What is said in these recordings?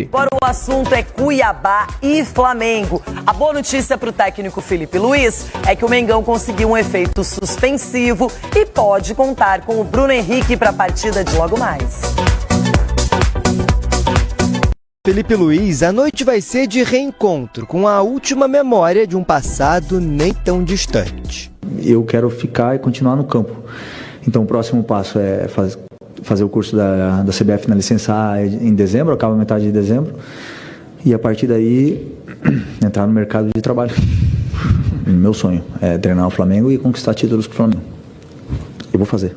Agora o assunto é Cuiabá e Flamengo. A boa notícia para o técnico Felipe Luiz é que o Mengão conseguiu um efeito suspensivo e pode contar com o Bruno Henrique para a partida de logo mais. Felipe Luiz, a noite vai ser de reencontro com a última memória de um passado nem tão distante. Eu quero ficar e continuar no campo. Então o próximo passo é fazer o curso da CBF na licença A em dezembro, acaba metade de dezembro, e a partir daí entrar no mercado de trabalho. Meu sonho é treinar o Flamengo e conquistar títulos com o Flamengo. Eu vou fazer.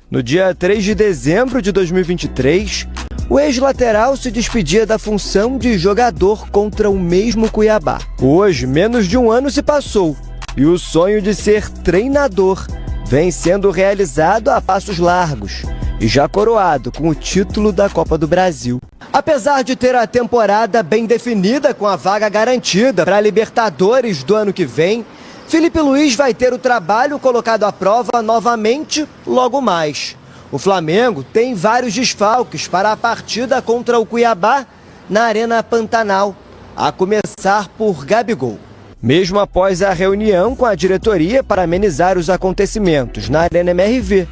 No dia 3 de dezembro de 2023, o ex-lateral se despedia da função de jogador contra o mesmo Cuiabá. Hoje, menos de um ano se passou e o sonho de ser treinador vem sendo realizado a passos largos e já coroado com o título da Copa do Brasil. Apesar de ter a temporada bem definida com a vaga garantida para a Libertadores do ano que vem, Felipe Luiz vai ter o trabalho colocado à prova novamente logo mais. O Flamengo tem vários desfalques para a partida contra o Cuiabá na Arena Pantanal, a começar por Gabigol. Mesmo após a reunião com a diretoria para amenizar os acontecimentos na Arena MRV,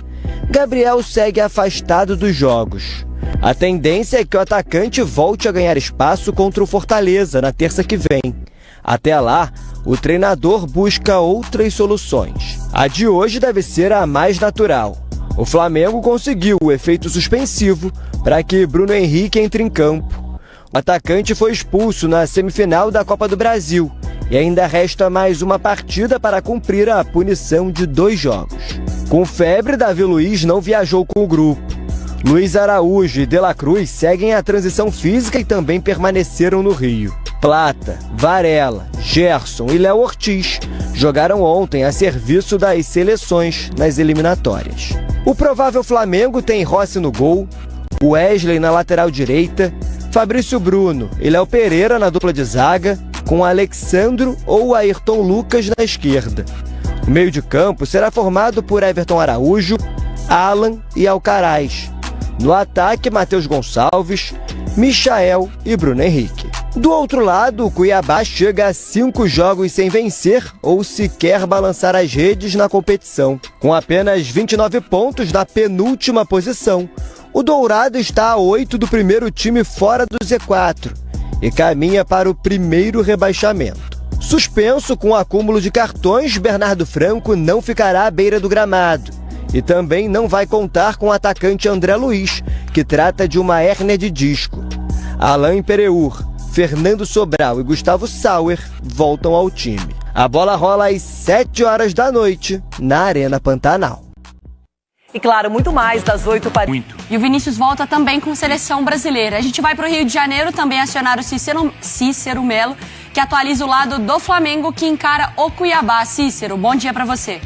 Gabriel segue afastado dos jogos. A tendência é que o atacante volte a ganhar espaço contra o Fortaleza na terça que vem. Até lá, o treinador busca outras soluções. A de hoje deve ser a mais natural. O Flamengo conseguiu o efeito suspensivo para que Bruno Henrique entre em campo. O atacante foi expulso na semifinal da Copa do Brasil e ainda resta mais uma partida para cumprir a punição de 2 jogos. Com febre, Davi Luiz não viajou com o grupo. Luiz Araújo e De La Cruz seguem a transição física e também permaneceram no Rio. Plata, Varela, Gerson e Léo Ortiz jogaram ontem a serviço das seleções nas eliminatórias. O provável Flamengo tem Rossi no gol, Wesley na lateral direita, Fabrício Bruno e Léo Pereira na dupla de zaga, com Alexandro ou Ayrton Lucas na esquerda. O meio de campo será formado por Everton Araújo, Alan e Alcaraz. No ataque, Matheus Gonçalves, Michael e Bruno Henrique. Do outro lado, o Cuiabá chega a 5 jogos sem vencer ou sequer balançar as redes na competição. Com apenas 29 pontos na penúltima posição, o Dourado está a 8 do primeiro time fora do Z4 e caminha para o primeiro rebaixamento. Suspenso com o acúmulo de cartões, Bernardo Franco não ficará à beira do gramado e também não vai contar com o atacante André Luiz, que trata de uma hérnia de disco. Alain Pereur, Fernando Sobral e Gustavo Sauer voltam ao time. A bola rola às 7 horas da noite na Arena Pantanal. E claro, muito mais das 8 para... E o Vinícius volta também com seleção brasileira. A gente vai para o Rio de Janeiro também acionar o Cícero Melo, que atualiza o lado do Flamengo, que encara o Cuiabá. Cícero, bom dia para você.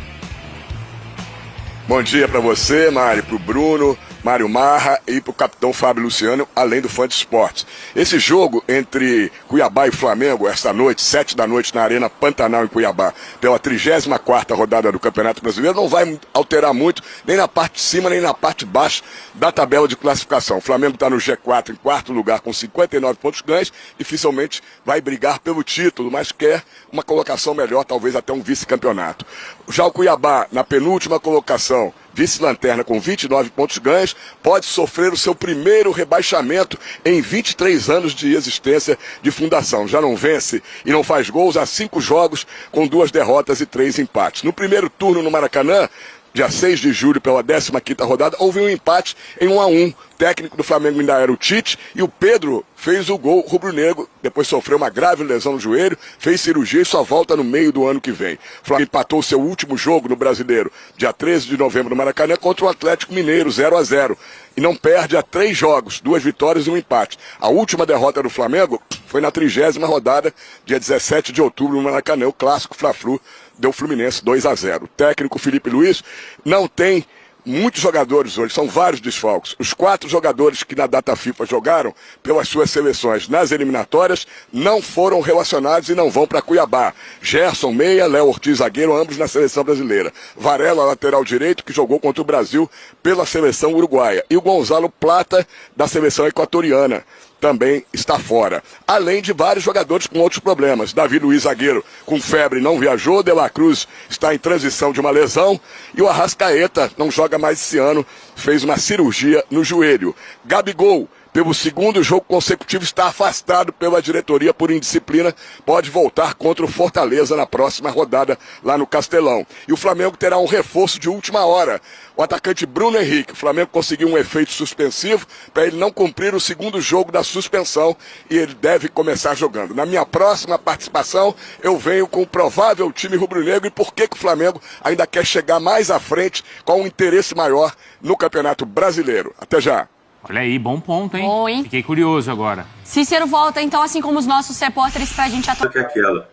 Bom dia para você, Mari, para o Bruno, Mário Marra e para o capitão Fábio Luciano, além do Fã de Esportes. Esse jogo entre Cuiabá e Flamengo, esta noite, 7 da noite, na Arena Pantanal em Cuiabá, pela 34ª rodada do Campeonato Brasileiro, não vai alterar muito, nem na parte de cima, nem na parte de baixo da tabela de classificação. O Flamengo está no G4 em 4º lugar com 59 pontos ganhos, dificilmente vai brigar pelo título, mas quer uma colocação melhor, talvez até um vice-campeonato. Já o Cuiabá, na penúltima colocação, vice-lanterna com 29 pontos ganhos, pode sofrer o seu primeiro rebaixamento em 23 anos de existência de fundação. Já não vence e não faz gols há 5 jogos, com 2 derrotas e 3 empates. No primeiro turno no Maracanã, dia 6 de julho, pela 15ª rodada, houve um empate em 1-1. O técnico do Flamengo ainda era o Tite, e o Pedro fez o gol rubro-negro, depois sofreu uma grave lesão no joelho, fez cirurgia e só volta no meio do ano que vem. O Flamengo empatou seu último jogo no Brasileiro, dia 13 de novembro no Maracanã, contra o Atlético Mineiro, 0-0. E não perde há 3 jogos, 2 vitórias e 1 empate. A última derrota do Flamengo foi na 30ª rodada, dia 17 de outubro no Maracanã, o clássico Fla-Flu, deu Fluminense 2-0. O técnico Felipe Luiz não tem muitos jogadores hoje, são vários desfalques. Os 4 jogadores que na data FIFA jogaram pelas suas seleções nas eliminatórias não foram relacionados e não vão para Cuiabá. Gerson, meia, Léo Ortiz, zagueiro, ambos na seleção brasileira. Varela, lateral direito, que jogou contra o Brasil pela seleção uruguaia. E o Gonzalo Plata, da seleção equatoriana. também está fora. Além de vários jogadores com outros problemas. Davi Luiz, zagueiro, com febre, não viajou. De La Cruz está em transição de uma lesão. E o Arrascaeta não joga mais esse ano, fez uma cirurgia no joelho. Gabigol, pelo segundo jogo consecutivo, está afastado pela diretoria por indisciplina, pode voltar contra o Fortaleza na próxima rodada lá no Castelão. E o Flamengo terá um reforço de última hora. O atacante Bruno Henrique. O Flamengo conseguiu um efeito suspensivo para ele não cumprir o segundo jogo da suspensão e ele deve começar jogando. Na minha próxima participação, eu venho com o provável time rubro-negro e por que o Flamengo ainda quer chegar mais à frente com um interesse maior no Campeonato Brasileiro. Até já. Olha aí, bom ponto, hein? Bom, hein? Fiquei curioso agora. Cícero volta, então, assim como os nossos repórteres, pra gente atuar. Que aquela.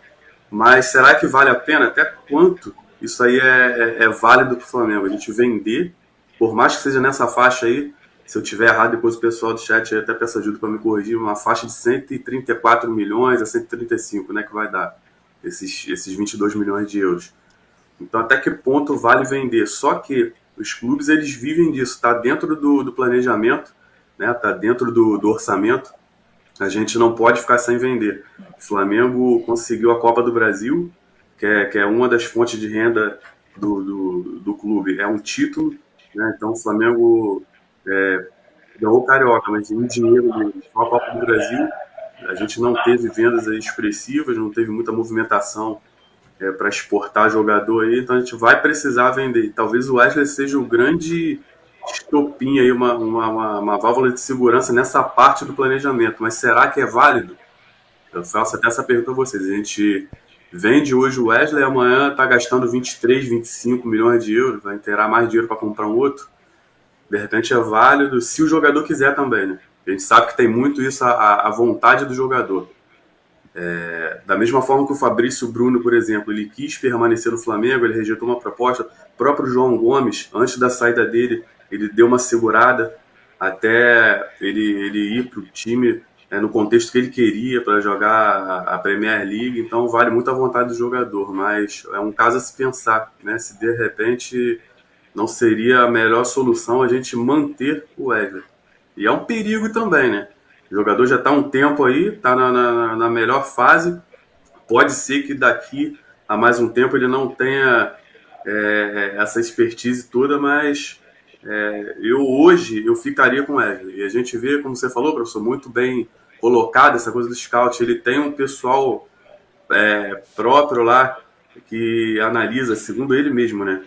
Mas será que vale a pena? Até quanto isso aí é válido para o Flamengo? A gente vender, por mais que seja nessa faixa aí, se eu tiver errado, depois o pessoal do chat aí até peço ajuda para me corrigir, uma faixa de 134 milhões a 135, né, que vai dar esses 22 milhões de euros. Então, até que ponto vale vender? Só que os clubes, eles vivem disso, está dentro do planejamento, né, está dentro do orçamento. A gente não pode ficar sem vender. O Flamengo conseguiu a Copa do Brasil, que é uma das fontes de renda do clube. É um título, né? Então o Flamengo ganhou o Carioca, mas em dinheiro só a Copa do Brasil. A gente não teve vendas aí expressivas, não teve muita movimentação para exportar jogador aí, então a gente vai precisar vender. Talvez o Wesley seja o grande estopim aí, uma válvula de segurança nessa parte do planejamento, mas será que é válido? Eu faço até essa pergunta a vocês. A gente vende hoje o Wesley, amanhã está gastando 23, 25 milhões de euros, vai ter mais dinheiro para comprar um outro. De repente é válido, se o jogador quiser também, né? A gente sabe que tem muito isso, a vontade do jogador. Da mesma forma que o Fabrício Bruno, por exemplo, ele quis permanecer no Flamengo, ele rejeitou uma proposta. O próprio João Gomes, antes da saída dele, ele deu uma segurada até ele ir para o time no contexto que ele queria para jogar a Premier League. Então vale muito a vontade do jogador, mas é um caso a se pensar, né? Se de repente não seria a melhor solução a gente manter o Wesley. E é um perigo também, né? O jogador já está há um tempo aí, está na melhor fase. Pode ser que daqui a mais um tempo ele não tenha essa expertise toda, mas hoje eu ficaria com o Wesley. E a gente vê, como você falou, professor, muito bem colocado essa coisa do scout. Ele tem um pessoal próprio lá que analisa, segundo ele mesmo, né?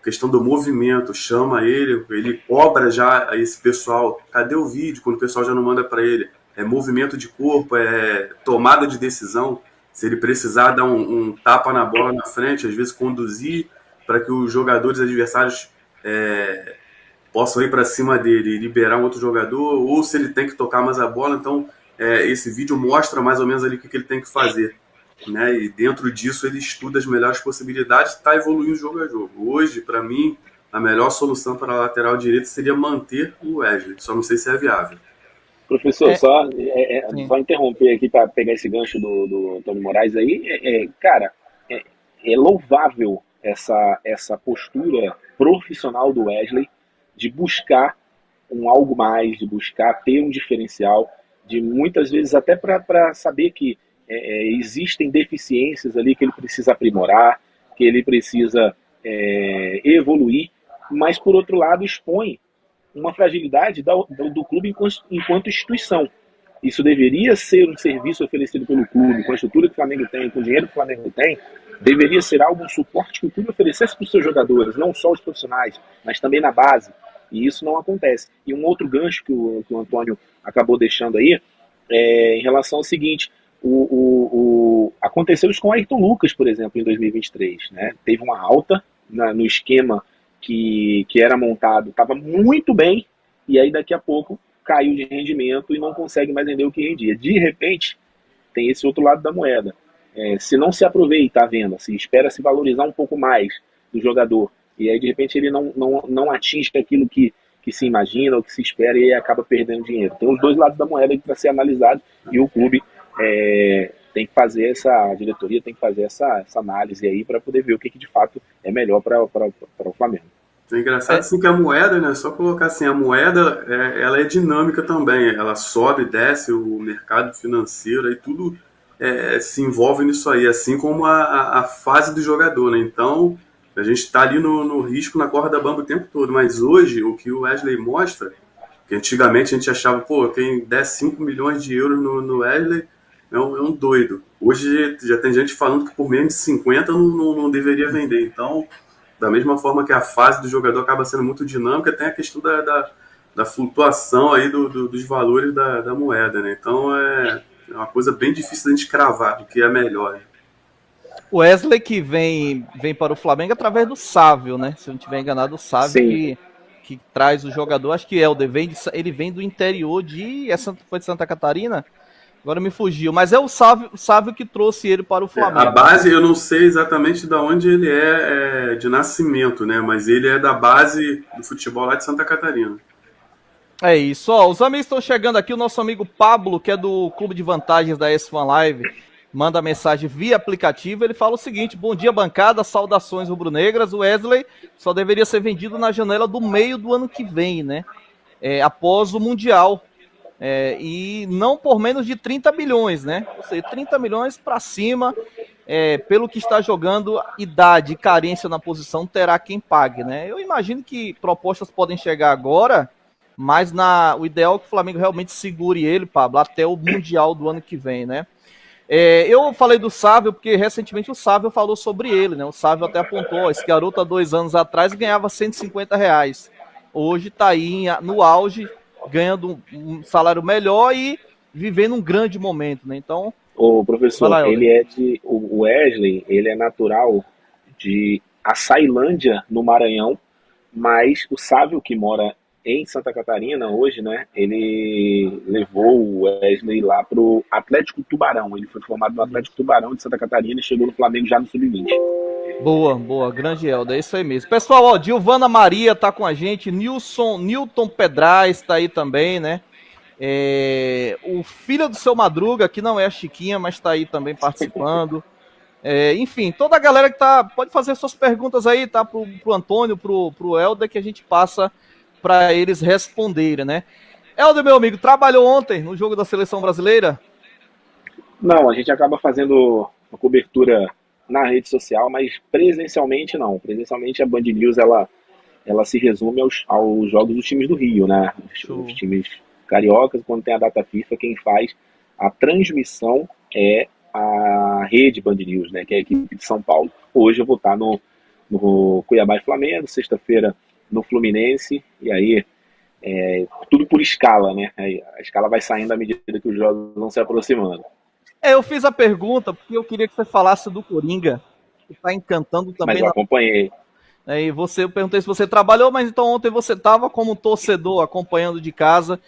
Questão do movimento, chama ele cobra já esse pessoal. Cadê o vídeo? Quando o pessoal já não manda para ele. Movimento de corpo, tomada de decisão. Se ele precisar dar um tapa na bola na frente, às vezes conduzir para que os jogadores adversários possam ir para cima dele e liberar um outro jogador, ou se ele tem que tocar mais a bola. Então, esse vídeo mostra mais ou menos ali o que ele tem que fazer. Né? E dentro disso ele estuda as melhores possibilidades, está evoluindo jogo a jogo. Hoje, para mim, a melhor solução para a lateral direita seria manter o Wesley, só não sei se é viável. Professor, só interromper aqui para pegar esse gancho do Antônio Moraes aí, cara, é louvável essa postura profissional do Wesley de buscar algo mais, de buscar ter um diferencial, de muitas vezes até para saber que existem deficiências ali que ele precisa aprimorar, que ele precisa evoluir, mas por outro lado expõe uma fragilidade do clube enquanto instituição. Isso deveria ser um serviço oferecido pelo clube, com a estrutura que o Flamengo tem, com o dinheiro que o Flamengo tem, deveria ser algo, um suporte que o clube oferecesse para os seus jogadores, não só os profissionais, mas também na base. E isso não acontece. E um outro gancho que o Antônio acabou deixando aí, em relação ao seguinte, aconteceu isso com o Ayrton Lucas, por exemplo, em 2023. Né? Teve uma alta no esquema que era montado, estava muito bem, e aí daqui a pouco caiu de rendimento e não consegue mais render o que rendia. De repente, tem esse outro lado da moeda. Se não se aproveita a venda, se espera se valorizar um pouco mais do jogador, e aí de repente ele não atinge aquilo que se imagina ou que se espera e acaba perdendo dinheiro. Tem os dois lados da moeda para ser analisado, e o clube tem que fazer a diretoria tem que fazer essa análise aí para poder ver o que de fato é melhor para o Flamengo. É engraçado assim que a moeda, né? Só colocar assim, a moeda ela é dinâmica também. Ela sobe, desce, o mercado financeiro, aí tudo se envolve nisso aí, assim como a fase do jogador, né? Então a gente está ali no risco, na corda bamba o tempo todo. Mas hoje, o que o Wesley mostra, que antigamente a gente achava, pô, quem der 5 milhões de euros no Wesley é um doido. Hoje já tem gente falando que por menos de 50 não deveria vender. Então, da mesma forma que a fase do jogador acaba sendo muito dinâmica, tem a questão da flutuação aí dos valores da moeda, né? Então é uma coisa bem difícil de a gente cravar o que é melhor. Né? O Wesley que vem para o Flamengo através do Sávio, né? Se eu não estiver enganado, o Sávio que traz o jogador, acho que ele vem do interior foi de Santa Catarina? Agora me fugiu, mas é o Sávio que trouxe ele para o Flamengo. A base, eu não sei exatamente de onde ele é de nascimento, né? Mas ele é da base do futebol lá de Santa Catarina. É isso, ó, os amigos estão chegando aqui, o nosso amigo Pablo, que é do Clube de Vantagens da S1 Live, manda mensagem via aplicativo, ele fala o seguinte: bom dia bancada, saudações rubro-negras, o Wesley só deveria ser vendido na janela do meio do ano que vem, né? Após o Mundial. E não por menos de 30 milhões, né? Ou seja, 30 milhões para cima, pelo que está jogando, idade e carência na posição, terá quem pague, né? Eu imagino que propostas podem chegar agora, mas o ideal é que o Flamengo realmente segure ele, Pablo, até o Mundial do ano que vem, né? Eu falei do Sávio porque recentemente o Sávio falou sobre ele, né? O Sávio até apontou, esse garoto há 2 anos atrás ganhava R$150. Hoje está aí no auge, ganhando um salário melhor e vivendo um grande momento, né? Então, o professor, o Wesley, ele é natural de Açailândia, no Maranhão, mas o Sávio, que mora em Santa Catarina hoje, né, ele levou o Wesley lá pro Atlético Tubarão. Ele foi formado no Atlético Tubarão de Santa Catarina e chegou no Flamengo já no Sub-20. Boa, grande Helder, é isso aí mesmo. Pessoal, ó, Dilvana Maria tá com a gente, Newton Pedraz tá aí também, né? O filho do seu Madruga, que não é a Chiquinha, mas tá aí também participando. Enfim, toda a galera que pode fazer suas perguntas aí, tá? Pro Antônio, pro Helder, que a gente passa para eles responderem, né? Helder, meu amigo, trabalhou ontem no jogo da Seleção Brasileira? Não, a gente acaba fazendo uma cobertura na rede social, mas presencialmente não. Presencialmente a Band News ela se resume aos jogos dos times do Rio, né? Os times cariocas, quando tem a data FIFA, quem faz a transmissão é a rede Band News, né? Que é a equipe de São Paulo. Hoje eu vou estar no Cuiabá e Flamengo, sexta-feira no Fluminense, e aí tudo por escala, né? A escala vai saindo à medida que os jogos vão se aproximando. Eu fiz a pergunta porque eu queria que você falasse do Coringa, que está encantando também. Mas eu acompanhei. Eu perguntei se você trabalhou, mas então ontem você estava como torcedor acompanhando de casa.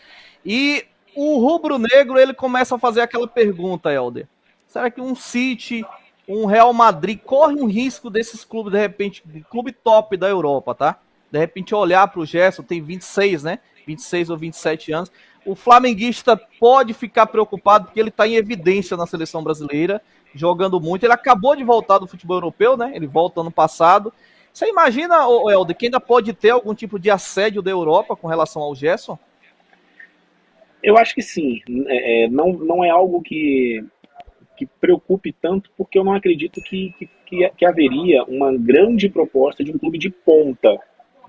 E o rubro-negro, ele começa a fazer aquela pergunta, Helder. Será que um City, um Real Madrid, corre um risco desses clubes, de repente, clube top da Europa, tá? De repente olhar para o Gerson, tem 26, né? 26 ou 27 anos. O flamenguista pode ficar preocupado porque ele está em evidência na seleção brasileira, jogando muito. Ele acabou de voltar do futebol europeu, né? Ele volta ano passado. Você imagina, Helder, que ainda pode ter algum tipo de assédio da Europa com relação ao Gerson? Eu acho que sim. Não é algo que preocupe tanto, porque eu não acredito que haveria uma grande proposta de um clube de ponta,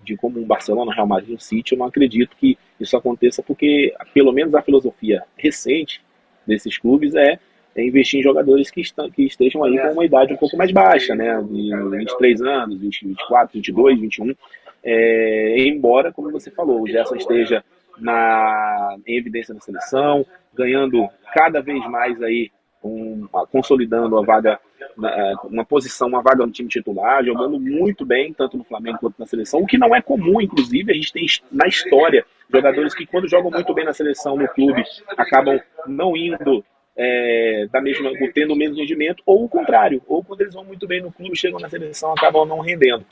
de como um Barcelona, Real Madrid, um City. Eu não acredito que isso aconteça, porque pelo menos a filosofia recente desses clubes é investir em jogadores que estejam aí com uma idade um pouco mais baixa, né, de 23 anos, 20, 24, 22, 21, embora, como você falou, o Gerson esteja em evidência na seleção, ganhando cada vez mais aí, consolidando a vaga, uma vaga no time titular, jogando muito bem, tanto no Flamengo quanto na seleção, o que não é comum, inclusive. A gente tem na história jogadores que, quando jogam muito bem na seleção, no clube, acabam não indo tendo o mesmo rendimento, ou o contrário, ou quando eles vão muito bem no clube, chegam na seleção, acabam não rendendo.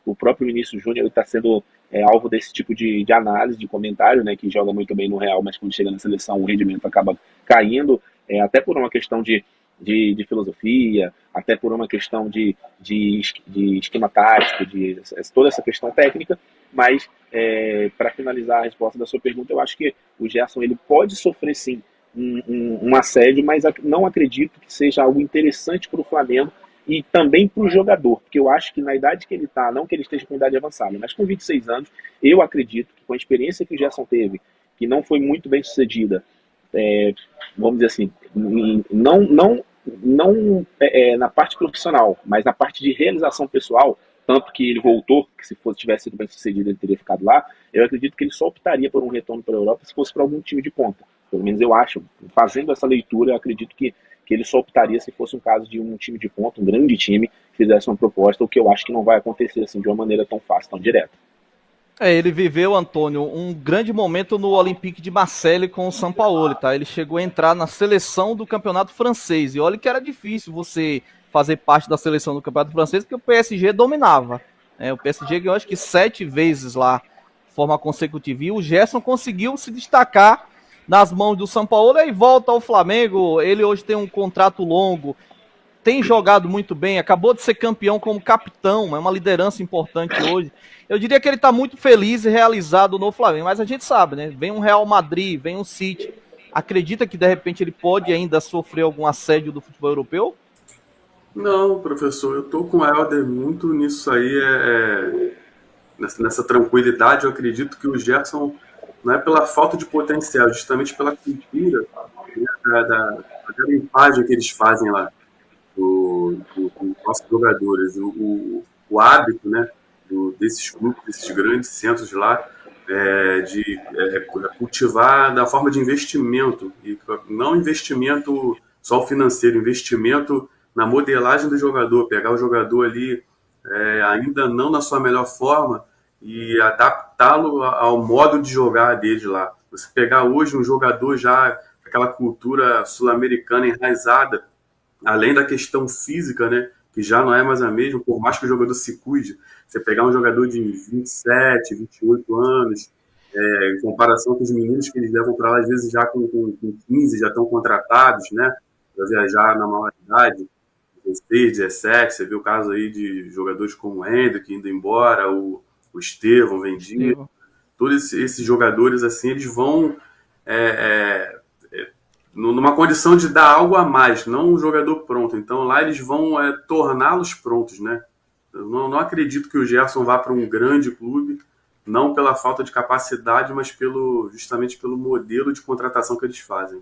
O próprio Vinícius Júnior está sendo alvo desse tipo de análise, de comentário, né, que joga muito bem no Real, mas quando chega na seleção o rendimento acaba caindo, até por uma questão de filosofia, até por uma questão de esquema tático, de toda essa questão técnica, mas para finalizar a resposta da sua pergunta, eu acho que o Gerson ele pode sofrer sim um assédio, mas não acredito que seja algo interessante para o Flamengo e também para o jogador, porque eu acho que na idade que ele está, não que ele esteja com idade avançada, mas com 26 anos, eu acredito que com a experiência que o Gerson teve, que não foi muito bem sucedida, vamos dizer assim, não na parte profissional, mas na parte de realização pessoal, tanto que ele voltou, que se tivesse sido bem sucedido ele teria ficado lá, eu acredito que ele só optaria por um retorno para a Europa se fosse para algum time de ponta. Pelo menos eu acho, fazendo essa leitura, eu acredito que ele só optaria se fosse um caso de um time de ponta, um grande time, que fizesse uma proposta, o que eu acho que não vai acontecer assim de uma maneira tão fácil, tão direta. Ele viveu, Antônio, um grande momento no Olympique de Marseille com o Sampaoli, tá? Ele chegou a entrar na seleção do campeonato francês, e olha que era difícil você fazer parte da seleção do campeonato francês, porque o PSG dominava. O PSG ganhou acho que 7 vezes lá, de forma consecutiva, e o Gerson conseguiu se destacar nas mãos do Sampaoli e volta ao Flamengo. Ele hoje tem um contrato longo, tem jogado muito bem, acabou de ser campeão como capitão, é uma liderança importante hoje. Eu diria que ele está muito feliz e realizado no Flamengo, mas a gente sabe, né? Vem um Real Madrid, vem um City. Acredita que de repente ele pode ainda sofrer algum assédio do futebol europeu? Não, professor, eu tô com o Helder muito nisso aí, nessa tranquilidade. Eu acredito que o Gerson, não é pela falta de potencial, justamente pela cultura, né, da garimpagem que eles fazem lá, dos nossos jogadores, o hábito, né, desses grupos, desses grandes centros lá, de cultivar da forma de investimento, e não investimento só financeiro, investimento na modelagem do jogador, pegar o jogador ali ainda não na sua melhor forma e adaptá-lo ao modo de jogar dele lá. Você pegar hoje um jogador já com aquela cultura sul-americana enraizada, além da questão física, né, que já não é mais a mesma, por mais que o jogador se cuide, você pegar um jogador de 27, 28 anos, em comparação com os meninos que eles levam para lá, às vezes já com 15, já estão contratados, né, para viajar na maioridade, 16, 17, você vê o caso aí de jogadores como o Hendrick indo embora, o Estevão vendido, todos esses jogadores assim, eles vão numa condição de dar algo a mais, não um jogador pronto. Então lá eles vão torná-los prontos, né? Eu não acredito que o Gerson vá para um grande clube, não pela falta de capacidade, mas justamente pelo modelo de contratação que eles fazem.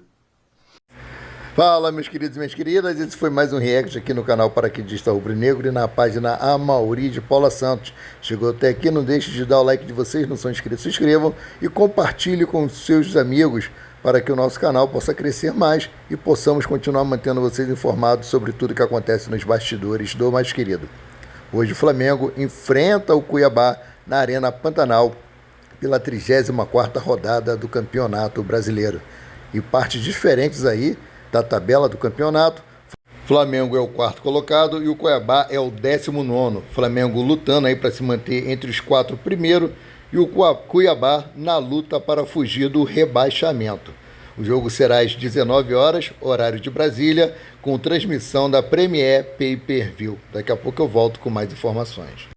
Fala, meus queridos e minhas queridas, esse foi mais um react aqui no canal Paraquedista Rubro-Negro e na página Amauri de Paula Santos. Chegou até aqui, não deixe de dar o like de vocês, não são inscritos, se inscrevam e compartilhe com seus amigos para que o nosso canal possa crescer mais e possamos continuar mantendo vocês informados sobre tudo que acontece nos bastidores do mais querido. Hoje o Flamengo enfrenta o Cuiabá na Arena Pantanal pela 34ª rodada do Campeonato Brasileiro. E partes diferentes aí da tabela do campeonato. Flamengo é o 4º colocado e o Cuiabá é o 19º. Flamengo lutando aí para se manter entre os 4 primeiros e o Cuiabá na luta para fugir do rebaixamento. O jogo será às 19 horas, horário de Brasília, com transmissão da Premier Pay Per View. Daqui a pouco eu volto com mais informações.